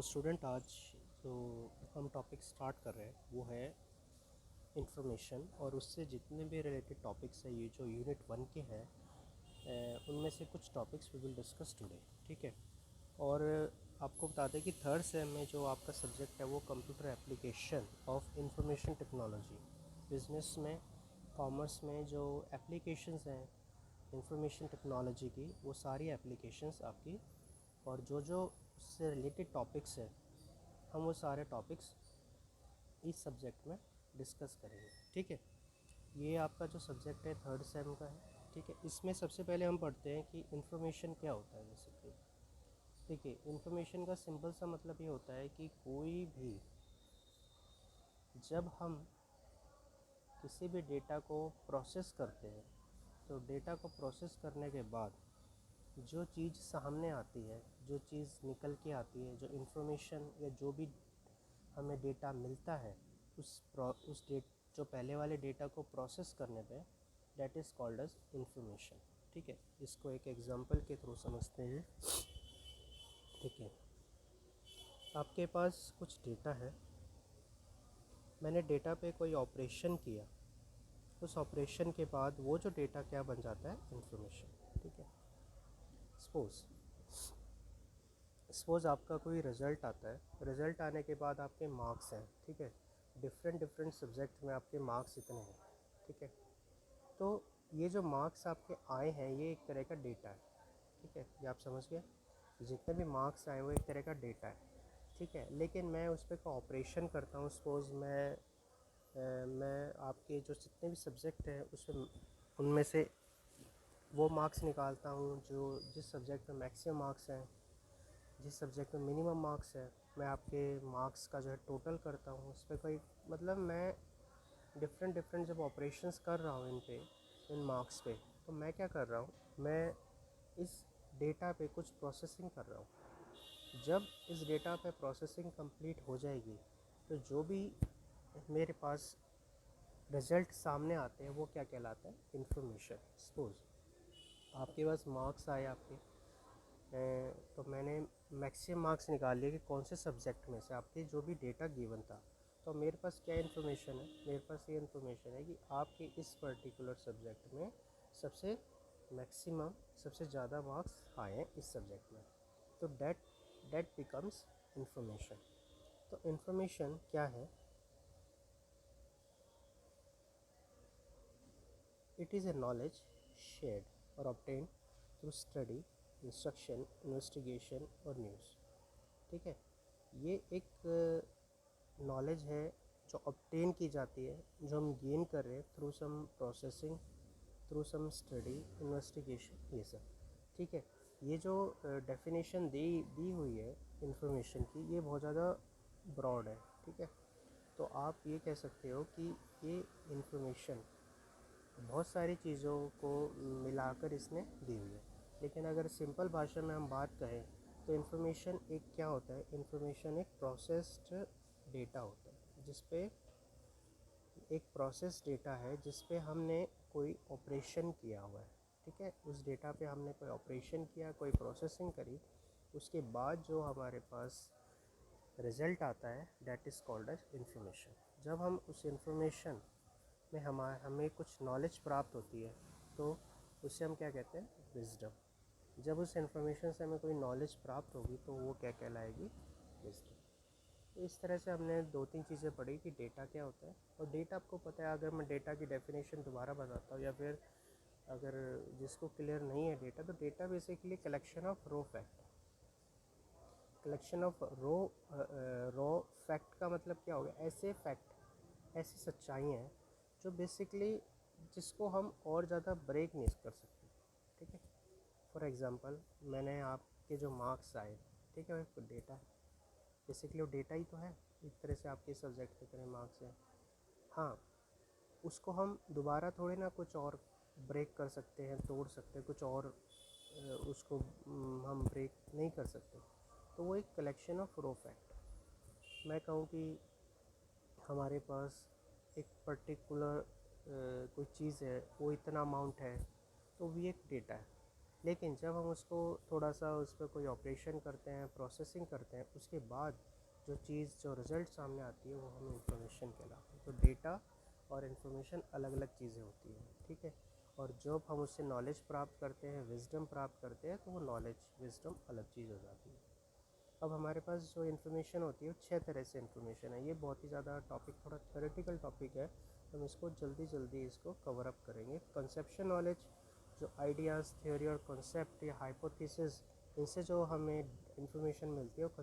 Student आज जो हम टॉपिक स्टार्ट कर रहे हैं वो है इंफॉर्मेशन, और उससे जितने भी रिलेटेड टॉपिक्स हैं ये जो यूनिट 1 के हैं उनमें से कुछ topics we will discuss today. ठीक है। और आपको बता दें कि थर्ड सेम में जो आपका सब्जेक्ट है वो computer application of information technology. Business में, कॉमर्स में जो एप्लीकेशंस हैं इंफॉर्मेशन टेक्नोलॉजी की, वो सारी एप्लीकेशंस आपकी, और जो जो उससे रिलेटेड टॉपिक्स हैं हम वो सारे टॉपिक्स इस सब्जेक्ट में डिस्कस करेंगे। ठीक है। ये आपका जो सब्जेक्ट है थर्ड सेम का है। ठीक है। इसमें सबसे पहले हम पढ़ते हैं कि इंफॉर्मेशन क्या होता है बेसिकली। ठीक है। इंफॉर्मेशन का सिंपल सा मतलब ये होता है कि कोई भी, जब हम किसी भी डेटा को प्रोसेस करते हैं तो डेटा को प्रोसेस करने के बाद जो चीज़ सामने आती है, जो चीज़ निकल के आती है, जो इंफॉर्मेशन या जो भी हमें डेटा मिलता है, उस डेट जो पहले वाले डेटा को प्रोसेस करने पे that is called as information. ठीक है। इसको एक एग्जांपल के थ्रू समझते हैं। ठीक है। आपके पास कुछ डेटा है, मैंने डेटा पे कोई ऑपरेशन किया, उस ऑपरेशन के बाद वो जो डेटा क्या बन जाता है, इंफॉर्मेशन। ठीक है। सपोज़ सपोज़ आपका कोई रिज़ल्ट आता है, रिज़ल्ट आने के बाद आपके मार्क्स हैं। ठीक है। डिफरेंट डिफरेंट सब्जेक्ट में आपके मार्क्स इतने हैं। ठीक है। तो ये जो मार्क्स आपके आए हैं ये एक तरह का डेटा है। ठीक है। ये आप समझ गए, जितने भी मार्क्स आए वो एक तरह का डेटा है। ठीक है। लेकिन मैं उस पर कोई ऑपरेशन करता हूँ। सपोज़ मैं आपके जो जितने भी सब्जेक्ट हैं उसमें उनमें से वो मार्क्स निकालता हूँ जो जिस सब्जेक्ट में मैक्सिमम मार्क्स हैं, जिस सब्जेक्ट में मिनिमम मार्क्स है, मैं आपके मार्क्स का जो है टोटल करता हूँ। उस पर कोई मतलब मैं डिफरेंट डिफरेंट जब ऑपरेशंस कर रहा हूँ इन मार्क्स पे, तो मैं क्या कर रहा हूँ, मैं इस डेटा पे कुछ प्रोसेसिंग कर रहा हूँ। जब इस डेटा पे प्रोसेसिंग कंप्लीट हो जाएगी तो जो भी मेरे पास रिज़ल्ट सामने आते हैं वो क्या कहलाता है, इंफॉर्मेशन। सपोज़ आपके पास मार्क्स आए आपके, तो मैंने मैक्सिमम मार्क्स निकाल लिए कि कौन से सब्जेक्ट में से आपके जो भी डेटा गिवन था। तो मेरे पास क्या इन्फॉर्मेशन है, मेरे पास ये इन्फॉर्मेशन है कि आपके इस पर्टिकुलर सब्जेक्ट में सबसे मैक्सिमम, सबसे ज़्यादा मार्क्स आए हैं इस सब्जेक्ट में। तो डेट बिकम्स इंफॉर्मेशन। तो इंफॉर्मेशन क्या है, it is a knowledge shared और obtain through study, instruction, investigation और न्यूज़। ठीक है। ये एक नॉलेज है जो ऑब्टेन की जाती है, जो हम गेन कर रहे हैं through some processing, through some study, investigation, ये सब। ठीक है। ये जो डेफिनेशन दी हुई है इंफॉर्मेशन की, ये बहुत ज़्यादा ब्रॉड है। ठीक है। तो आप ये कह सकते हो कि ये इंफॉर्मेशन बहुत सारी चीज़ों को मिलाकर इसने दी हुई है। लेकिन अगर सिंपल भाषा में हम बात कहें तो इन्फॉर्मेशन एक क्या होता है, इन्फॉर्मेशन एक प्रोसेस्ड डेटा होता है, जिस पे एक प्रोसेस डेटा है जिस पे हमने कोई ऑपरेशन किया हुआ है। ठीक है। उस डेटा पे हमने कोई ऑपरेशन किया, कोई प्रोसेसिंग करी, उसके बाद जो हमारे पास रिज़ल्ट आता है that is called as information. जब हम उस इंफॉर्मेशन में हमें कुछ नॉलेज प्राप्त होती है तो उससे हम क्या कहते हैं, विजडम। जब उस इंफॉर्मेशन से हमें कोई नॉलेज प्राप्त होगी तो वो क्या कहलाएगी, विजडम। तो इस तरह से हमने दो तीन चीज़ें पढ़ी कि डेटा क्या होता है। और डेटा आपको पता है, अगर मैं डेटा की डेफिनेशन दोबारा बताता हूँ, या फिर अगर जिसको क्लियर नहीं है डेटा, तो data basically collection of raw fact. Collection of raw fact का मतलब क्या हो गया, ऐसे फैक्ट, ऐसी सच्चाई हैं जो बेसिकली जिसको हम और ज़्यादा ब्रेक नहीं कर सकते। ठीक है। फॉर एग्ज़ाम्पल, मैंने आपके जो मार्क्स आए, ठीक है, वो डेटा है, बेसिकली वो डेटा ही तो है। एक तरह से आपके सब्जेक्ट के तरह मार्क्स हैं। हाँ, उसको हम दोबारा थोड़े ना कुछ और ब्रेक कर सकते हैं, तोड़ सकते हैं, कुछ और उसको हम ब्रेक नहीं कर सकते। तो वो एक कलेक्शन ऑफ रो फैक्ट। मैं कहूँ कि हमारे पास एक पर्टिकुलर कोई चीज़ है, वो इतना अमाउंट है, तो वो एक डेटा है। लेकिन जब हम उसको थोड़ा सा उस पर कोई ऑपरेशन करते हैं, प्रोसेसिंग करते हैं, उसके बाद जो चीज़ जो रिज़ल्ट सामने आती है वो हमें इंफॉर्मेशन कहलाती है। तो डेटा और इन्फॉर्मेशन अलग अलग चीज़ें होती हैं, ठीक है। और जब हम उससे नॉलेज प्राप्त करते हैं, विजडम प्राप्त करते हैं, तो वो नॉलेज विजडम अलग चीज़ हो जाती है। अब हमारे पास जो इन्फॉर्मेशन होती है वो 6 तरह से इन्फॉर्मेशन है। ये बहुत ही ज़्यादा टॉपिक, थोड़ा थ्योरेटिकल टॉपिक है, तो हम इसको जल्दी जल्दी इसको कवर अप करेंगे। कंसेप्शन नॉलेज, जो आइडियाज़, थ्योरी और कॉन्सेप्ट या हाइपोथेसिस, इनसे जो हमें इंफॉर्मेशन मिलती है वो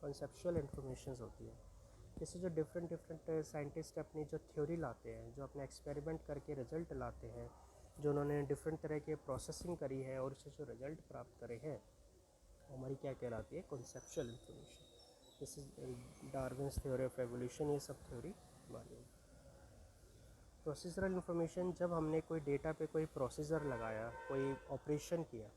कंसेप्चुअल इन्फॉर्मेशन होती है। इससे जो डिफरेंट डिफरेंट साइंटिस्ट अपनी जो थ्योरी लाते हैं, जो अपने एक्सपेरिमेंट करके रिजल्ट लाते हैं, जो उन्होंने डिफरेंट तरह के प्रोसेसिंग करी है और उससे जो रिजल्ट प्राप्त करे हैं, हमारी क्या कहलाती है, conceptual information. This is Darwin's theory of evolution, ये सब थ्योरी हमारी। प्रोसीजरल इन्फॉर्मेशन, जब हमने कोई डेटा पे कोई प्रोसीजर लगाया, कोई ऑपरेशन किया,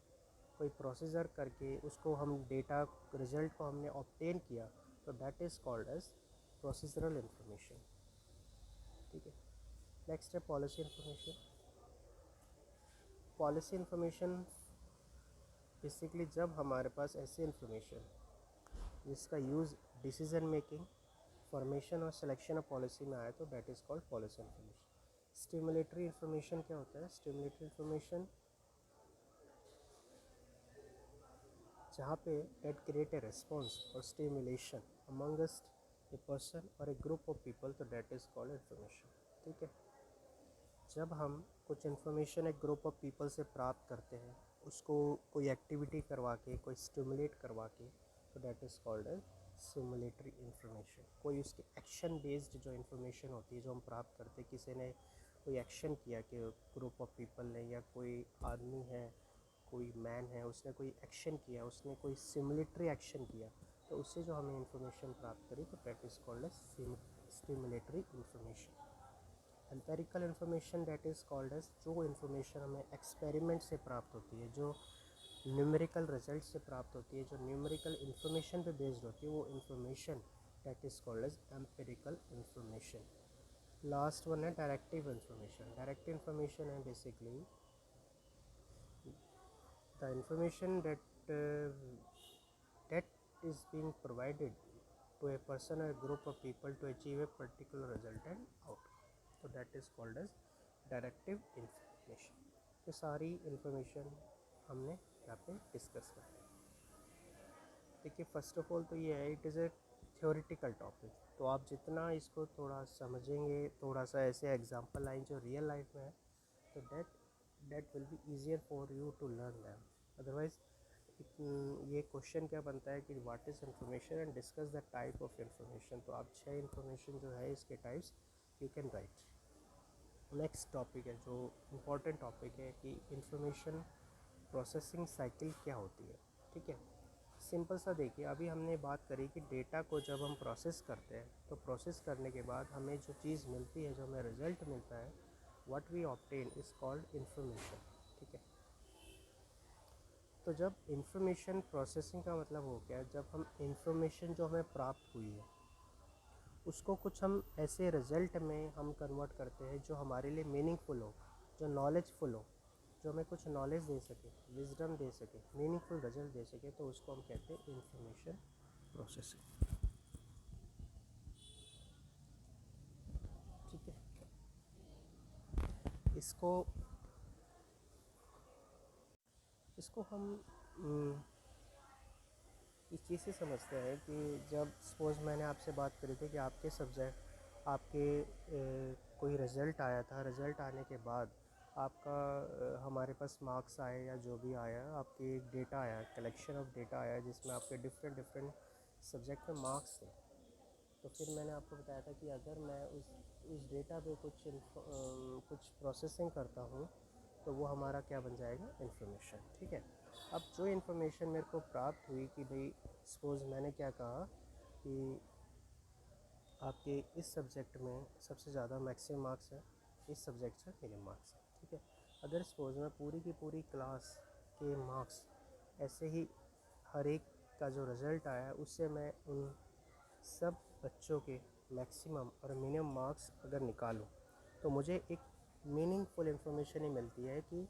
कोई प्रोसीजर करके उसको हम डेटा रिजल्ट को हमने ऑब्टेन किया, तो that is called as procedural information, ठीक है। नेक्स्ट है policy information. Policy information basically जब हमारे पास ऐसी इन्फॉर्मेशन जिसका यूज़ डिसीजन मेकिंग, फॉर्मेशन और सिलेक्शन ऑफ पॉलिसी में आया, तो that is called policy information. Stimulatory information क्या होता है? स्टिमुलेटरी इन्फॉर्मेशन जहाँ पे डेट क्रिएट ए रिस्पॉन्स और स्टिमुलेशन अमंगस्ट ए पर्सन और ए ग्रुप ऑफ पीपल, तो डेट इज़ कॉल्ड इन्फॉर्मेशन, ठीक है। जब हम कुछ इन्फॉर्मेशन एक ग्रुप ऑफ पीपल से प्राप्त करते हैं, उसको कोई एक्टिविटी करवा के, कोई स्टिमुलेट करवा के, तो that is called as stimulatory information. कोई उसके एक्शन बेस्ड जो इन्फॉर्मेशन होती है जो हम प्राप्त करते हैं, किसी ने कोई एक्शन किया कि ग्रुप ऑफ पीपल ने, या कोई आदमी है, कोई मैन है, उसने कोई एक्शन किया, उसने कोई सिमुलेटरी एक्शन किया, तो उससे जो हमें इन्फॉर्मेशन प्राप्त करी, तो that is called as stimulatory information. Empirical information that is called as, जो इन्फॉर्मेशन हमें एक्सपेरिमेंट से प्राप्त होती है, जो न्यूमेरिकल रिजल्ट से प्राप्त होती है, जो न्यूमेरिकल इन्फॉर्मेशन पे बेस्ड होती है, वो information that is called as empirical information. Last one है डायरेक्टिव इन्फॉर्मेशन। डायरेक्टिव इन्फॉर्मेशन है basically the information that is being provided to a person or a group of people to achieve a particular result and outcome, so that is called as directive information। ये सारी information हमने यहाँ पे discuss कर ली। देखिए first of all तो ये है, it is A theoretical topic, तो आप जितना इसको थोड़ा समझेंगे, थोड़ा सा ऐसे एग्जांपल लाइन जो रियल लाइफ में है, तो that will be easier for you to learn them। otherwise ये क्वेश्चन क्या बनता है कि what is information and discuss the type of information, तो आप 6 इन्फॉर्मेशन जो है इसके types you can write. Next topic है जो इम्पोर्टेंट टॉपिक है कि इन्फॉर्मेशन प्रोसेसिंग साइकिल क्या होती है, ठीक है। सिंपल सा देखिए, अभी हमने बात करी कि डेटा को जब हम प्रोसेस करते हैं, तो प्रोसेस करने के बाद हमें जो चीज़ मिलती है, जो हमें रिज़ल्ट मिलता है, what we obtain is called information, ठीक है। तो जब इंफॉर्मेशन प्रोसेसिंग का मतलब हो गया, जब हम इंफॉर्मेशन जो हमें प्राप्त हुई है उसको कुछ हम ऐसे रिज़ल्ट में हम कन्वर्ट करते हैं जो हमारे लिए मीनिंगफुल हो, जो नॉलेजफुल हो, जो हमें कुछ नॉलेज दे सके, विजडम दे सके, मीनिंगफुल रिजल्ट दे सके, तो उसको हम कहते हैं इंफॉर्मेशन प्रोसेसिंग, ठीक है। इसको इसको हम इस चीज़ से समझते हैं कि जब सपोज़ मैंने आपसे बात करी थी कि आपके सब्जेक्ट, आपके कोई रिज़ल्ट आया था, रिज़ल्ट आने के बाद आपका हमारे पास मार्क्स आए या जो भी आया, आपके एक डेटा आया, कलेक्शन ऑफ डेटा आया जिसमें आपके डिफरेंट डिफरेंट सब्जेक्ट में मार्क्स थे। तो फिर मैंने आपको बताया था कि अगर मैं उस डेटा पे कुछ प्रोसेसिंग करता हूँ, तो वो हमारा क्या बन जाएगा, इन्फॉर्मेशन, ठीक है। अब जो इन्फॉर्मेशन मेरे को प्राप्त हुई कि भाई सपोज़ मैंने क्या कहा कि आपके इस सब्जेक्ट में सबसे ज़्यादा मैक्सिमम मार्क्स है, इस सब्जेक्ट से मिनिमम मार्क्स है, ठीक है। अगर सपोज़ मैं पूरी की पूरी क्लास के मार्क्स ऐसे ही हर एक का जो रिज़ल्ट आया उससे मैं उन सब बच्चों के मैक्सिमम और मिनिमम मार्क्स अगर निकालूं, तो मुझे एक मीनिंगफुल इन्फॉर्मेशन ही मिलती है कि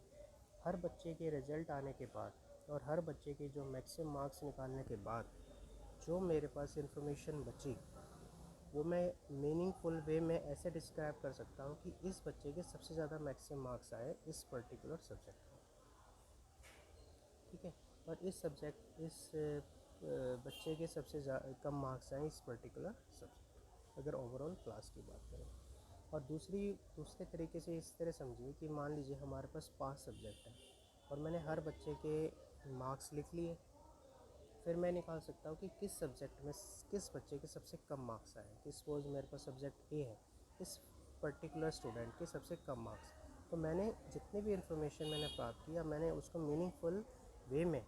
हर बच्चे के रिज़ल्ट आने के बाद और हर बच्चे के जो मैक्सिमम मार्क्स निकालने के बाद जो मेरे पास इन्फॉर्मेशन बची, वो मैं मीनिंगफुल वे में ऐसे डिस्क्राइब कर सकता हूँ कि इस बच्चे के सबसे ज़्यादा मैक्सिमम मार्क्स आए इस पर्टिकुलर सब्जेक्ट में, ठीक है। और इस बच्चे के सबसे कम मार्क्स आए इस पर्टिकुलर सब्जेक्ट, अगर ओवरऑल क्लास की बात करें। और दूसरे तरीके से इस तरह समझिए कि मान लीजिए हमारे पास 5 सब्जेक्ट हैं और मैंने हर बच्चे के मार्क्स लिख लिए। फिर मैं निकाल सकता हूँ कि किस सब्जेक्ट में किस बच्चे के सबसे कम मार्क्स आए। कि सपोज मेरे पास सब्जेक्ट ए है, इस पर्टिकुलर स्टूडेंट के सबसे कम मार्क्स, तो मैंने जितनी भी इंफॉर्मेशन मैंने प्राप्त किया, मैंने उसको मीनिंगफुल वे में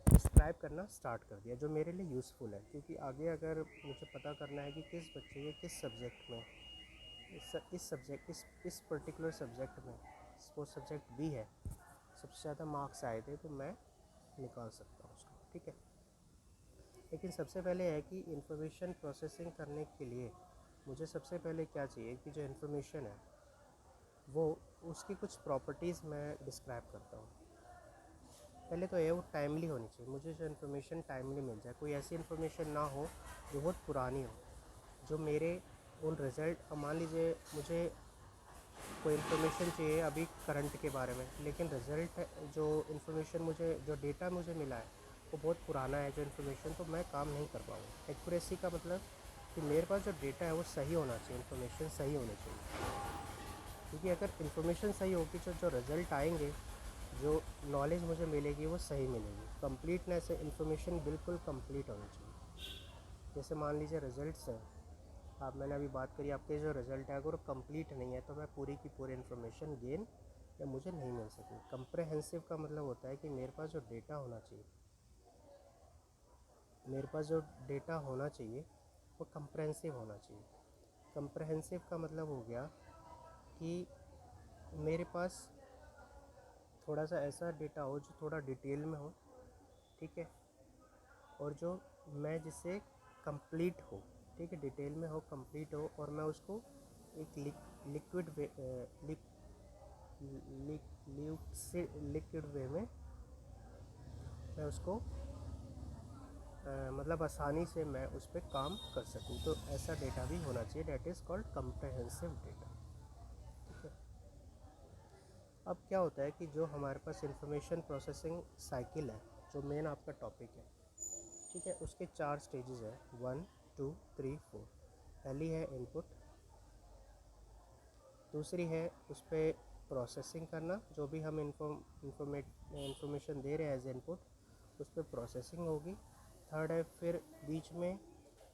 डिस्क्राइब करना स्टार्ट कर दिया, जो मेरे लिए यूज़फुल है। क्योंकि आगे अगर मुझे पता करना है कि किस बच्चे के किस सब्जेक्ट में इस पर्टिकुलर सब्जेक्ट में वो सब्जेक्ट बी है, सबसे ज़्यादा मार्क्स आए थे, तो मैं निकाल सकता हूँ उसको, ठीक है। लेकिन सबसे पहले है कि इंफॉर्मेशन प्रोसेसिंग करने के लिए मुझे सबसे पहले क्या चाहिए कि जो इन्फॉर्मेशन है वो उसकी कुछ प्रॉपर्टीज़ मैं डिस्क्राइब करता हूँ। पहले तो ये वो टाइमली होनी चाहिए, मुझे जो इन्फॉर्मेशन टाइमली मिल जाए। कोई ऐसी इन्फॉर्मेशन ना हो जो बहुत पुरानी हो, जो मेरे उन रिज़ल्ट, मान लीजिए मुझे कोई इन्फॉर्मेशन चाहिए अभी करंट के बारे में, लेकिन रिज़ल्ट जो इन्फॉर्मेशन मुझे, जो डेटा मुझे मिला है वो बहुत पुराना है जो इन्फॉर्मेशन, तो मैं काम नहीं कर पाऊँगा। एक्यूरेसी का मतलब कि मेरे पास जो डेटा है वो सही होना चाहिए, इन्फॉर्मेशन सही होनी चाहिए। क्योंकि अगर इन्फॉर्मेशन सही होगी तो जो रिज़ल्ट आएंगे, जो नॉलेज मुझे मिलेगी वो सही मिलेगी। कंप्लीटनेस है, इन्फॉर्मेशन बिल्कुल कंप्लीट होनी चाहिए। जैसे मान लीजिए रिज़ल्ट्स है, आप मैंने अभी बात करी, आपके जो रिज़ल्ट है अगर वो कंप्लीट नहीं है तो मैं पूरी की पूरी इन्फॉर्मेशन गेन या मुझे नहीं मिल सकी। कंप्रहेंसिव का मतलब होता है कि मेरे पास जो डेटा होना चाहिए, मेरे पास जो डेटा होना चाहिए वो कंप्रहेंसिव होना चाहिए। कंप्रहेंसिव का मतलब हो गया कि मेरे पास थोड़ा सा ऐसा डेटा हो जो थोड़ा डिटेल में हो, ठीक है, और जो मैं जिससे कंप्लीट हो, ठीक है, डिटेल में हो, कंप्लीट हो, और मैं उसको एक लिक्विड वे लिक्विड वे में मैं उसको मतलब आसानी से मैं उस पर काम कर सकूं। तो ऐसा डेटा भी होना चाहिए, date is called comprehensive data, ठीक है। अब क्या होता है कि जो हमारे पास इंफॉर्मेशन प्रोसेसिंग साइकिल है, जो मेन आपका टॉपिक है, ठीक है, उसके 4 स्टेजेस है, 1 2 3 4। पहली है इनपुट, दूसरी है उस पर प्रोसेसिंग करना, जो भी हम इंफॉर्मेशन दे रहे हैं एज इनपुट उस पर प्रोसेसिंग होगी। थर्ड है फिर बीच में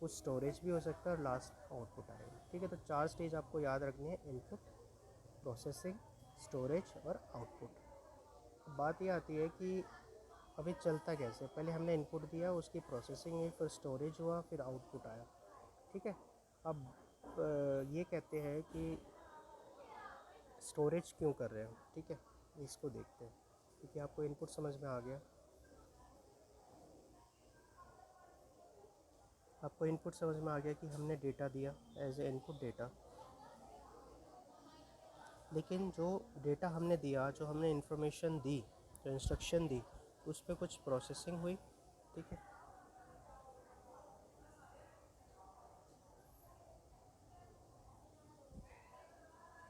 कुछ स्टोरेज भी हो सकता है और लास्ट आउटपुट आएगा, ठीक है। तो 4 स्टेज आपको याद रखनी है, इनपुट, प्रोसेसिंग, स्टोरेज और आउटपुट। बात ये आती है कि अभी चलता कैसे, पहले हमने इनपुट दिया, उसकी प्रोसेसिंग हुई, फिर स्टोरेज हुआ, फिर आउटपुट आया, ठीक है। अब ये कहते हैं कि स्टोरेज क्यों कर रहे हो, ठीक है, इसको देखते हैं। क्योंकि आपको इनपुट समझ में आ गया, आपको इनपुट समझ में आ गया कि हमने डेटा दिया एज ए इनपुट डेटा, लेकिन जो डेटा हमने दिया, जो हमने इंफॉर्मेशन दी, जो इंस्ट्रक्शन दी, उस पर कुछ प्रोसेसिंग हुई, ठीक है।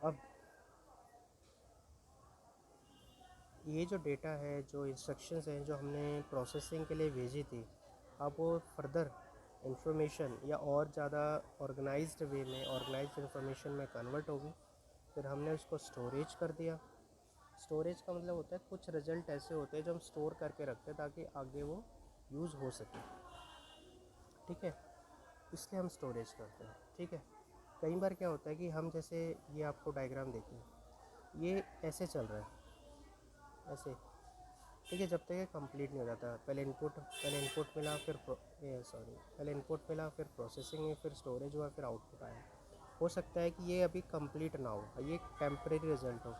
अब ये जो डेटा है, जो इंस्ट्रक्शंस हैं जो हमने प्रोसेसिंग के लिए भेजी थी, अब वो फर्दर इंफॉर्मेशन या और ज़्यादा ऑर्गेनाइज्ड वे में, ऑर्गेनाइज्ड इंफॉर्मेशन में कन्वर्ट होगी। फिर हमने उसको स्टोरेज कर दिया। स्टोरेज का मतलब होता है कुछ रिज़ल्ट ऐसे होते हैं जो हम स्टोर करके रखते हैं ताकि आगे वो यूज़ हो सके, ठीक है, इसलिए हम स्टोरेज करते हैं, ठीक है। कई बार क्या होता है कि हम, जैसे ये आपको डायग्राम देखिए, ये ऐसे चल रहा है, ऐसे, ठीक है, जब तक ये कंप्लीट नहीं हो जाता। पहले इनपुट मिला, फिर पहले इनपुट मिला, फिर प्रोसेसिंग हुई, फिर स्टोरेज हुआ, फिर आउटपुट आया। हो सकता है कि ये अभी कंप्लीट ना हो, ये एक टेम्परेरी रिज़ल्ट हो।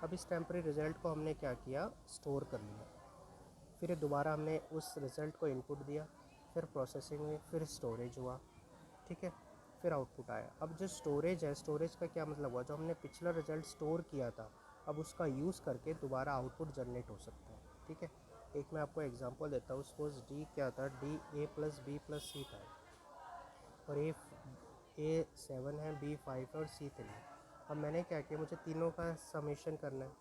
अब इस टेम्परेरी रिज़ल्ट को हमने क्या किया, स्टोर कर लिया। फिर दोबारा हमने उस रिज़ल्ट को इनपुट दिया, फिर प्रोसेसिंग हुई, फिर स्टोरेज हुआ, ठीक है, फिर आउटपुट आया। अब जो स्टोरेज है, स्टोरेज का क्या मतलब हुआ, जो हमने पिछला रिज़ल्ट स्टोर किया था अब उसका यूज़ करके दोबारा आउटपुट जनरेट हो सकता है। ठीक है, एक मैं आपको एग्जांपल देता हूँ। सपोज डी क्या था, D A plus B plus C था, और ए 7 है, बी 5 है और सी 3 है। अब मैंने क्या किया, मुझे तीनों का समेशन करना है।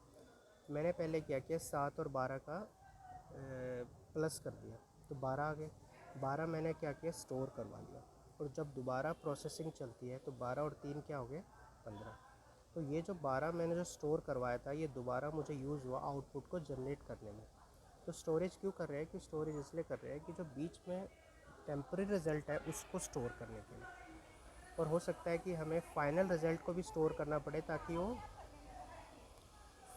मैंने पहले क्या किया, 7 और 12 का प्लस कर दिया तो 12 आ गए। 12 मैंने क्या किया, स्टोर करवा लिया, और जब दोबारा प्रोसेसिंग चलती है तो 12 और 3 क्या हो गए, 15। तो ये जो 12 मैंने जो स्टोर करवाया था, ये दोबारा मुझे यूज़ हुआ आउटपुट को जनरेट करने में। तो स्टोरेज क्यों कर रहे हैं, कि स्टोरेज इसलिए कर रहे हैं कि जो बीच में टेम्परेरी रिज़ल्ट है उसको स्टोर करने के लिए, और हो सकता है कि हमें फाइनल रिज़ल्ट को भी स्टोर करना पड़े, ताकि वो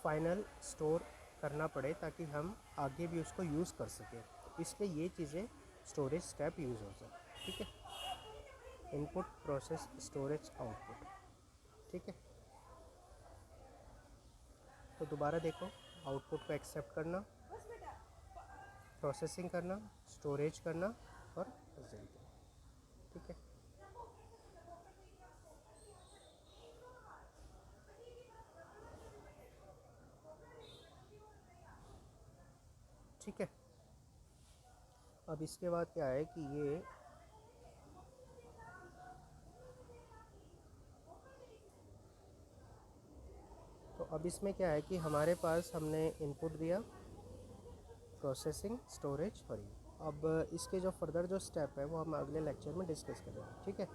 फाइनल स्टोर करना पड़े ताकि हम आगे भी उसको यूज़ कर सकें। तो इसलिए ये चीज़ें स्टोरेज स्टेप यूज़ हो जाए। ठीक है, इनपुट प्रोसेस स्टोरेज आउटपुट। ठीक है, तो दोबारा देखो, आउटपुट को एक्सेप्ट करना, प्रोसेसिंग करना, स्टोरेज करना और रिजल्ट। ठीक है, ठीक है। अब इसके बाद क्या है कि ये तो अब इसमें क्या है कि हमारे पास हमने इनपुट दिया, प्रोसेसिंग, स्टोरेज और ये। अब इसके जो फर्दर जो स्टेप है वो हम अगले लेक्चर में डिस्कस करेंगे। ठीक है,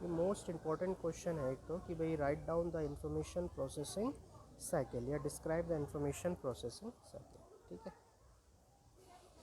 ये मोस्ट इम्पॉर्टेंट क्वेश्चन है एक तो, कि भाई write down the information processing cycle या describe the information processing cycle. ठीक है।